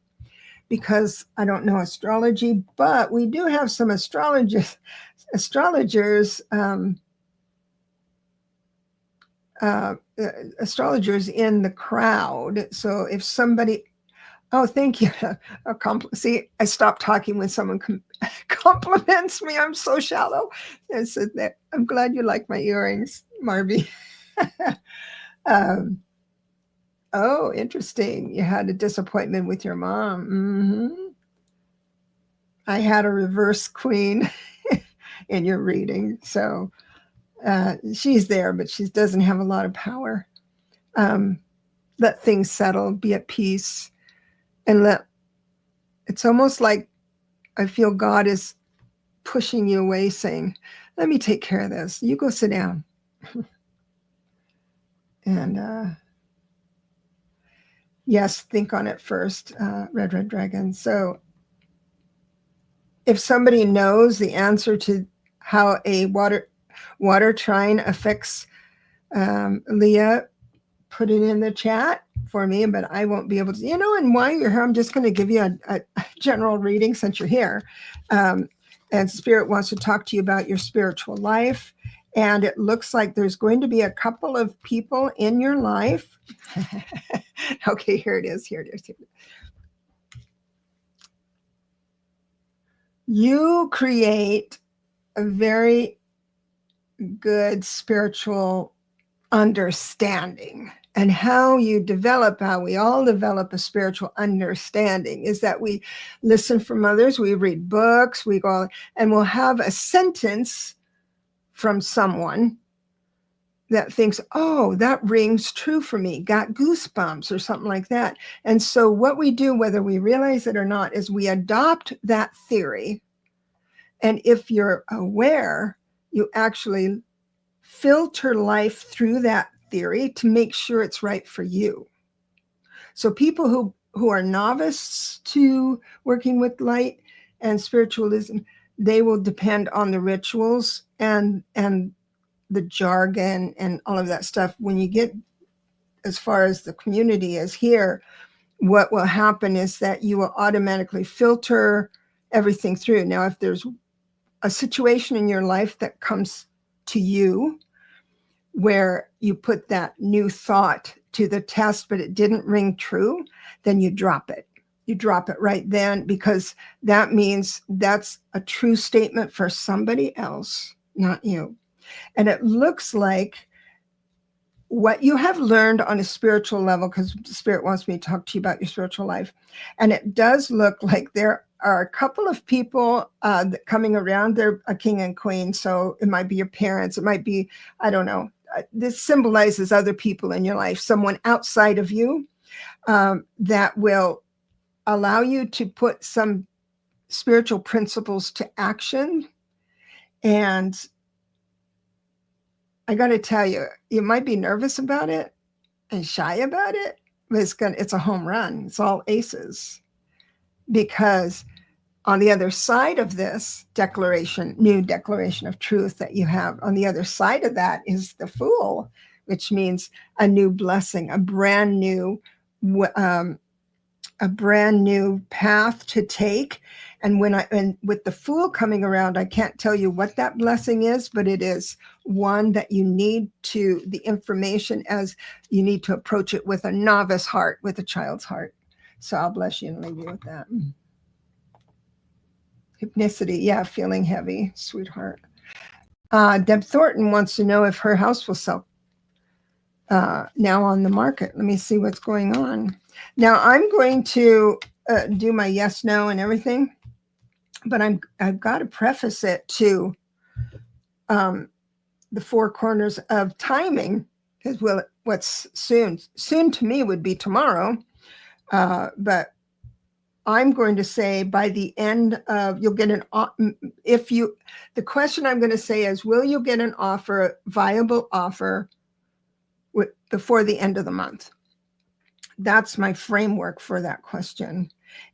because I don't know astrology, but we do have some astrologers in the crowd. So if somebody, oh, thank you. See, I stopped talking when someone compliments me. I'm so shallow. I said that. I'm glad you like my earrings, Marby. Oh, interesting. You had a disappointment with your mom. Mm-hmm. I had a reverse queen in your reading. So she's there, but she doesn't have a lot of power. Let things settle, be at peace, and it's almost like I feel God is pushing you away, saying, let me take care of this. You go sit down. And yes, think on it first, Red Dragon. So if somebody knows the answer to how a water trine affects Leah, put it in the chat for me, but I won't be able to, and while you're here, I'm just going to give you a general reading since you're here. And Spirit wants to talk to you about your spiritual life. And it looks like there's going to be a couple of people in your life. Okay, here it is. You create a very good spiritual understanding. And how we all develop a spiritual understanding is that we listen from others, we read books, we go and we'll have a sentence from someone that thinks, oh, that rings true for me, got goosebumps or something like that. And so what we do, whether we realize it or not, is we adopt that theory. And if you're aware, you actually filter life through that theory to make sure it's right for you. So people who are novice to working with light and spiritualism, they will depend on the rituals and the jargon and all of that stuff. When you get as far as the community is here, what will happen is that you will automatically filter everything through. Now, if there's a situation in your life that comes to you where you put that new thought to the test, but it didn't ring true, then you drop it. you drop it right then, because that means that's a true statement for somebody else, not you. And it looks like what you have learned on a spiritual level, because Spirit wants me to talk to you about your spiritual life. And it does look like there are a couple of people coming around. They're a king and queen. So it might be your parents. It might be, I don't know. This symbolizes other people in your life, someone outside of you that will allow you to put some spiritual principles to action. And I got to tell you, you might be nervous about it and shy about it, but it's a home run. It's all aces, because on the other side of this new declaration of truth that you have, on the other side of that is the Fool, which means a new blessing, a brand new path to take. And with the Fool coming around, I can't tell you what that blessing is, but it is one that you need the information as you need to approach it with a novice heart, with a child's heart. So I'll bless you and leave you with that. Hypnicity, yeah, feeling heavy, sweetheart. Deb Thornton wants to know if her house will sell now on the market. Let me see what's going on. Now I'm going to do my yes, no, and everything, but I've got to preface it to the four corners of timing, because what's soon to me would be tomorrow, but I'm going to say by the end of, you'll get the question I'm going to say is, will you get an offer, viable offer, before the end of the month? That's my framework for that question.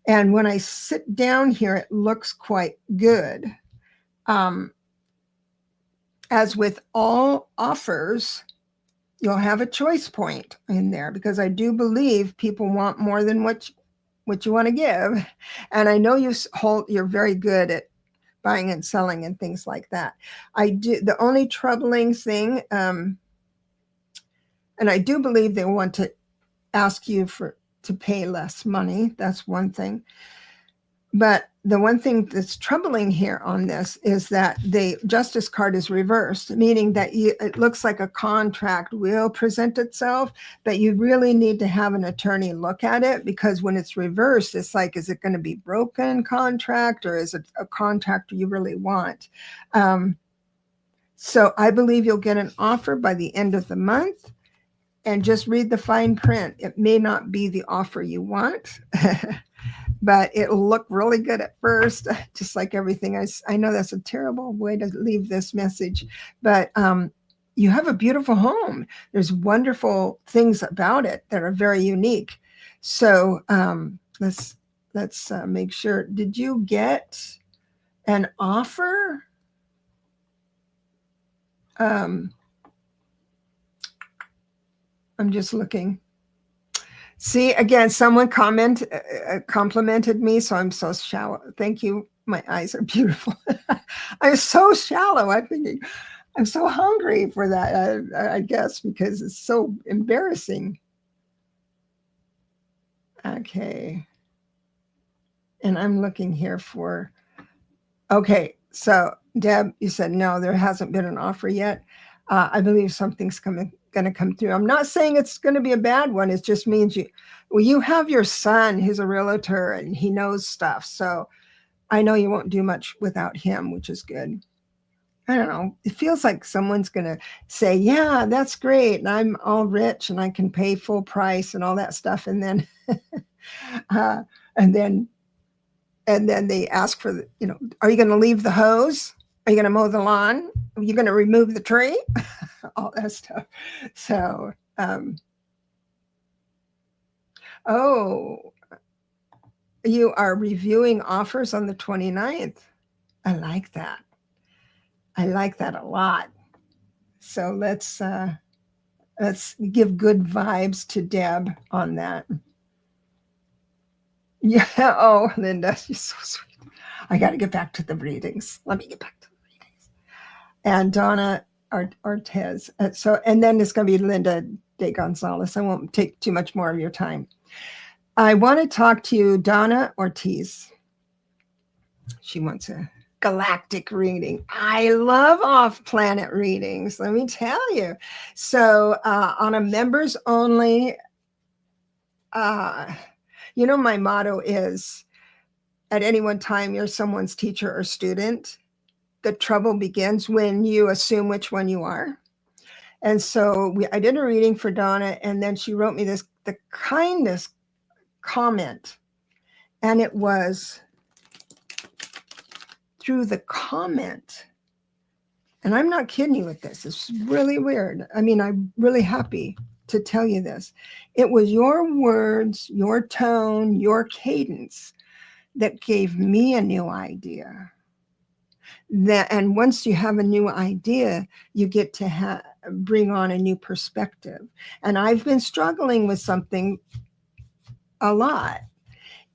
And when I sit down here, it looks quite good. As with all offers, you'll have a choice point in there, because I do believe people want more than what you want to give. And I know you're very good at buying and selling and things like that. The only troubling thing, and I do believe they want to ask you to pay less money. That's one thing. But the one thing that's troubling here on this is that the Justice card is reversed, meaning that it looks like a contract will present itself, but you really need to have an attorney look at it, because when it's reversed, it's like, is it going to be broken contract, or is it a contract you really want? So I believe you'll get an offer by the end of the month, and just read the fine print. It may not be the offer you want, but it'll look really good at first, just like everything. I know that's a terrible way to leave this message, but you have a beautiful home. There's wonderful things about it that are very unique. So let's make sure. Did you get an offer? I'm just looking. See, again, someone complimented me, so I'm so shallow. Thank you. My eyes are beautiful. I'm so shallow. I'm thinking, I'm so hungry for that, I guess, because it's so embarrassing. Okay. And I'm looking here for, okay, so Deb, you said, no, there hasn't been an offer yet. I believe something's going to come through. I'm not saying it's going to be a bad one. It just means you have your son who's a realtor and he knows stuff. So I know you won't do much without him, which is good. I don't know. It feels like someone's going to say, yeah, that's great. And I'm all rich and I can pay full price and all that stuff. And then, and then they ask for, are you going to leave the hose? Are you going to mow the lawn? Are you going to remove the tree? All that stuff. So, you are reviewing offers on the 29th. I like that. I like that a lot. So let's give good vibes to Deb on that. Yeah. Oh, Linda, you're so sweet. I got to get back to the readings. Let me get back to the readings. And Donna Ortez. And then it's going to be Linda de Gonzalez. I won't take too much more of your time. I want to talk to you, Donna Ortiz. She wants a galactic reading. I love off-planet readings, let me tell you. So on a members only, my motto is, at any one time, you're someone's teacher or student. The trouble begins when you assume which one you are. And so I did a reading for Donna, and then she wrote me the kindest comment. And it was through the comment. And I'm not kidding you with this. It's really weird. I mean, I'm really happy to tell you this. It was your words, your tone, your cadence that gave me a new idea. And once you have a new idea, you get to bring on a new perspective. And I've been struggling with something a lot.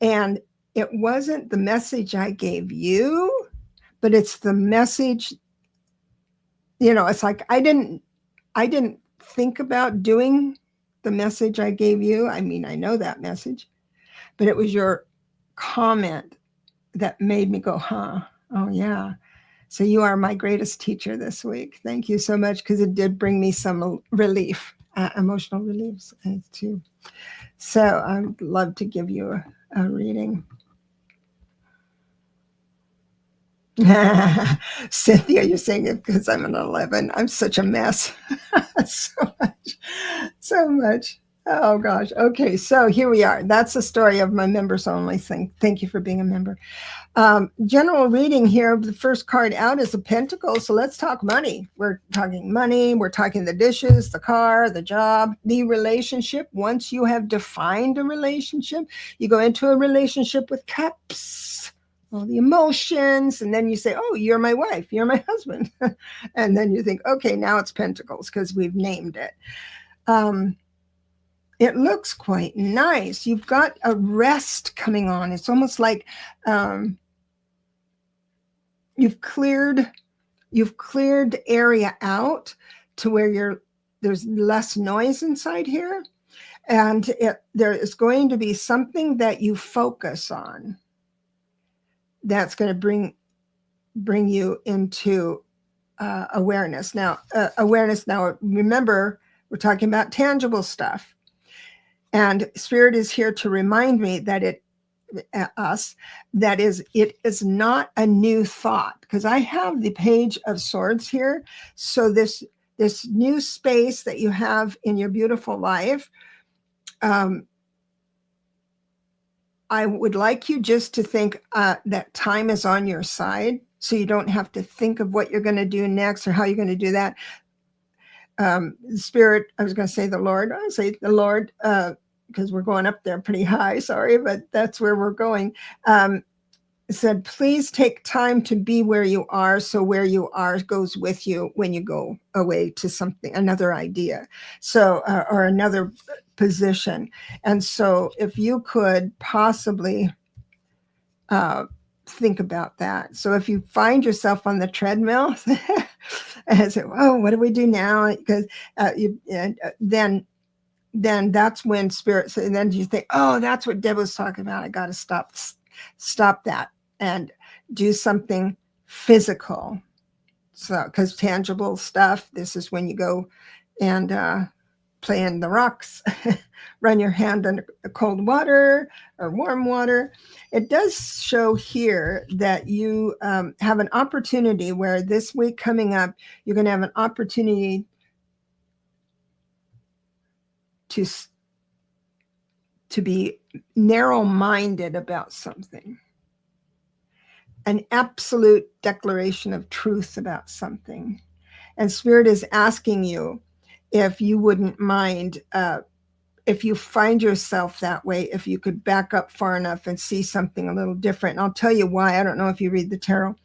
And it wasn't the message I gave you, but it's the message, it's like I didn't think about doing the message I gave you. I mean, I know that message, but it was your comment that made me go, huh? Oh, yeah. So you are my greatest teacher this week. Thank you so much, because it did bring me some relief, emotional relief too. So I'd love to give you a reading. Cynthia, you're saying it because I'm an 11. I'm such a mess. So much. Oh gosh. Okay, so here we are. That's the story of my members only thing. Thank you for being a member. General reading here. The first card out is a pentacle. So let's talk money. We're talking money. We're talking the dishes, the car, the job, the relationship. Once you have defined a relationship, you go into a relationship with cups, all the emotions, and then you say, oh, you're my wife, you're my husband. And then you think, okay, now it's pentacles because we've named it. It looks quite nice. You've got a rest coming on. It's almost like you've cleared the area out to where there's less noise inside here, and there is going to be something that you focus on that's going to bring you into awareness. Now, remember, we're talking about tangible stuff, and Spirit is here to remind me that it is not a new thought, because I have the Page of Swords here. So this new space that you have in your beautiful life, I would like you just to think that time is on your side, so you don't have to think of what you're going to do next or how you're going to do that. Spirit, I was going to say the Lord, I'll say the Lord, because we're going up there pretty high, sorry, but that's where we're going. Said, please take time to be where you are, so where you are goes with you when you go away to another idea, so or another position. And so if you could possibly think about that. So if you find yourself on the treadmill and say, oh, what do we do now? Because then that's when Spirit, so then you think, oh, that's what Deb was talking about. I got to stop that and do something physical. So, because tangible stuff, this is when you go and play in the rocks, run your hand in cold water or warm water. It does show here that you have an opportunity where this week coming up, you're going to have an opportunity to be narrow-minded about something, an absolute declaration of truth about something. And Spirit is asking you if you wouldn't mind, if you find yourself that way, if you could back up far enough and see something a little different. And I'll tell you why. I don't know if you read the tarot.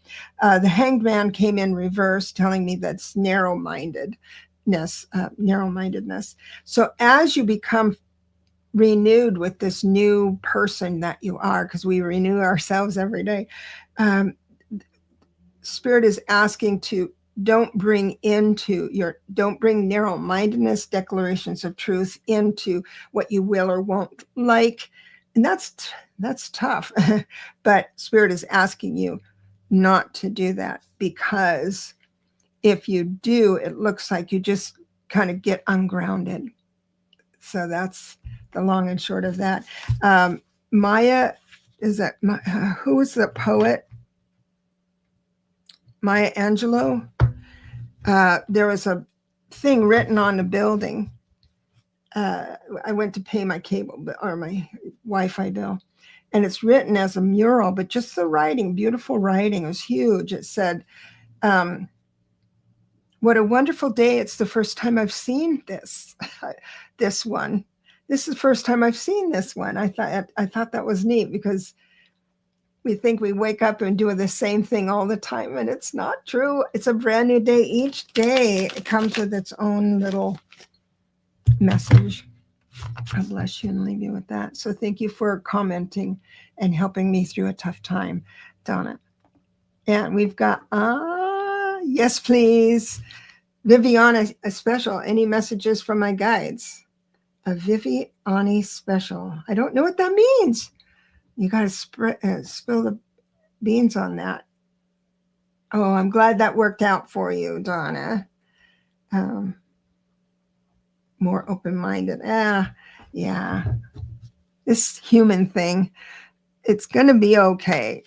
The Hanged Man came in reverse, telling me that's narrow-mindedness. So as you become renewed with this new person that you are, because we renew ourselves every day, Spirit is asking to don't bring narrow-mindedness, declarations of truth into what you will or won't like. And that's tough. But Spirit is asking you not to do that, because if you do, it looks like you just kind of get ungrounded. So that's the long and short of that. Maya, is that who was the poet? Maya Angelou. There was a thing written on the building. I went to pay my cable or my Wi-Fi bill, and it's written as a mural, but just the writing, beautiful writing, was huge. It said, "What a wonderful day! It's the first time I've seen this, this one. This is the first time I've seen this one." I thought that was neat, because we think we wake up and do the same thing all the time, and it's not true. It's a brand new day. Each day it comes with its own little message. God bless you and leave you with that. So thank you for commenting and helping me through a tough time, Donna. And we've got, yes, please. Viviana, a special. Any messages from my guides? A Viviani special. I don't know what that means. You got to spill the beans on that. Oh, I'm glad that worked out for you, Donna. More open-minded. Yeah. This human thing, it's going to be okay.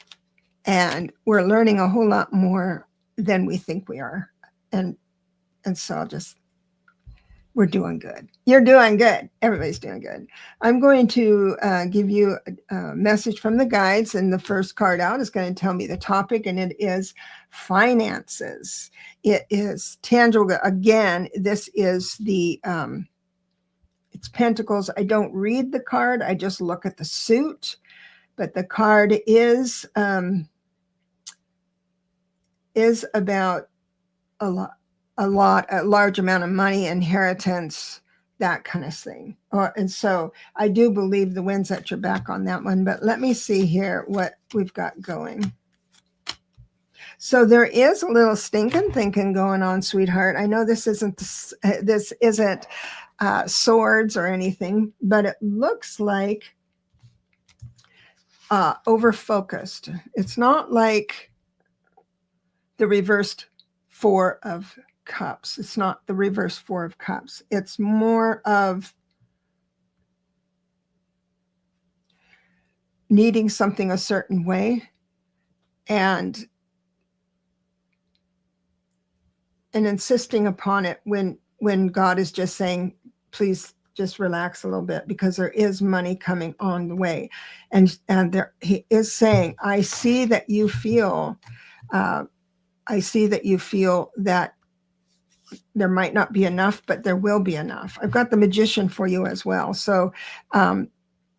And we're learning a whole lot more than we think we are. And so we're doing good. You're doing good. Everybody's doing good. I'm going to give you a message from the guides, and the first card out is going to tell me the topic, and it is finances. It is tangible. Again, this is the it's Pentacles. I don't read the card. I just look at the suit, but the card is about a large amount of money, inheritance, that kind of thing. And so I do believe the wind's at your back on that one. But let me see here what we've got going. So there is a little stinking thinking going on, sweetheart. I know this isn't swords or anything, but it looks like over-focused. It's not like the reversed Four of Cups. It's not the reverse Four of Cups. It's more of needing something a certain way and insisting upon it when God is just saying, please just relax a little bit, because there is money coming on the way. And there he is saying, I see that you feel that there might not be enough, but there will be enough. I've got the Magician for you as well. So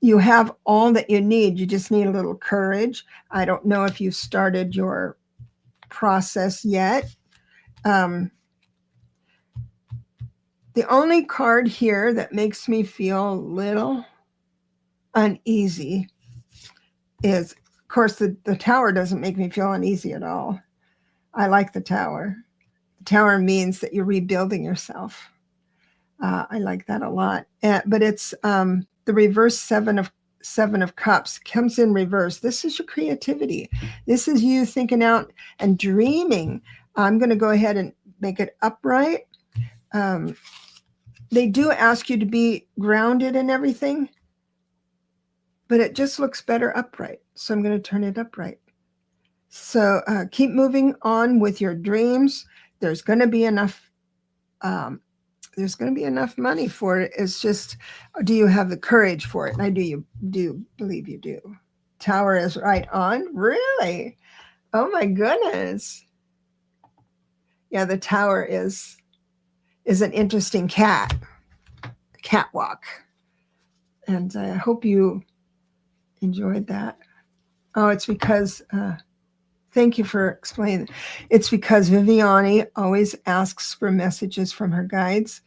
you have all that you need. You just need a little courage. I don't know if you've started your process yet. The only card here that makes me feel a little uneasy is, of course, the Tower doesn't make me feel uneasy at all. I like the Tower. The Tower means that you're rebuilding yourself. I like that a lot. But it's the reverse Seven of Cups comes in reverse. This is your creativity. This is you thinking out and dreaming. I'm going to go ahead and make it upright. They do ask you to be grounded and everything, but it just looks better upright. So I'm going to turn it upright. So keep moving on with your dreams. There's going to be enough. There's going to be enough money for it. It's just, do you have the courage for it? And I do believe you do. Tower is right on. Really? Oh my goodness. Yeah, the Tower is an interesting catwalk. And I hope you enjoyed that. Oh, it's because, thank you for explaining. It's because Viviani always asks for messages from her guides.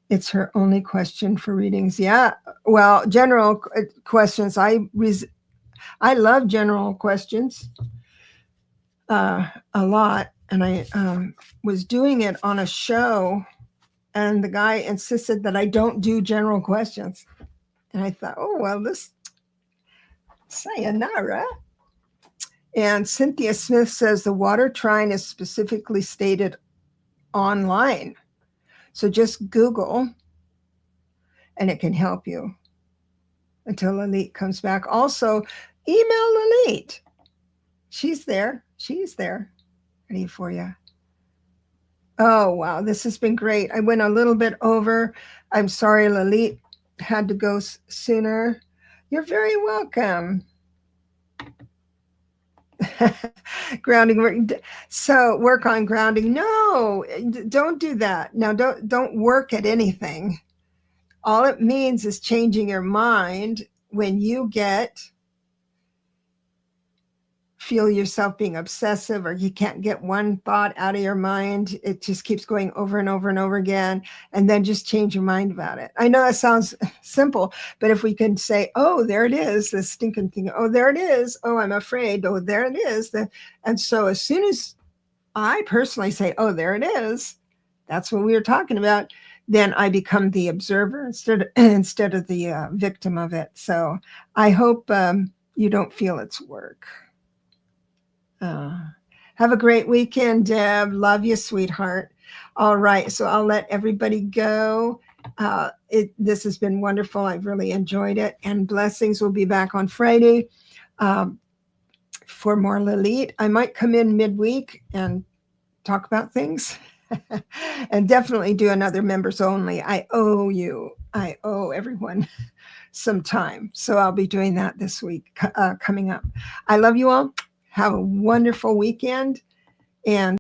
It's her only question for readings. Yeah, well, general questions. I love general questions a lot. And I was doing it on a show, and the guy insisted that I don't do general questions. And I thought, oh, well, this Sayonara. And Cynthia Smith says the water trine is specifically stated online. So just Google and it can help you until Lalit comes back. Also, email Lalit. She's there. She's there. Ready for you. Oh, wow. This has been great. I went a little bit over. I'm sorry, Lalit had to go sooner. You're very welcome. Grounding work. So work on grounding. No, don't do that. Now don't work at anything. All it means is changing your mind when you feel yourself being obsessive or you can't get one thought out of your mind. It just keeps going over and over and over again. And then just change your mind about it. I know that sounds simple, but if we can say, oh, there it is, the stinking thing. Oh, there it is. Oh, I'm afraid. Oh, there it is. And so as soon as I personally say, oh, there it is, that's what we were talking about, then I become the observer instead of the victim of it. So I hope you don't feel it's work. Have a great weekend, Deb. Love you, sweetheart. All right, so I'll let everybody go. This has been wonderful. I've really enjoyed it. And blessings. Will be back on Friday for more Lalit. I might come in midweek and talk about things. And definitely do another members only. I owe everyone some time. So I'll be doing that this week coming up. I love you all. Have a wonderful weekend. And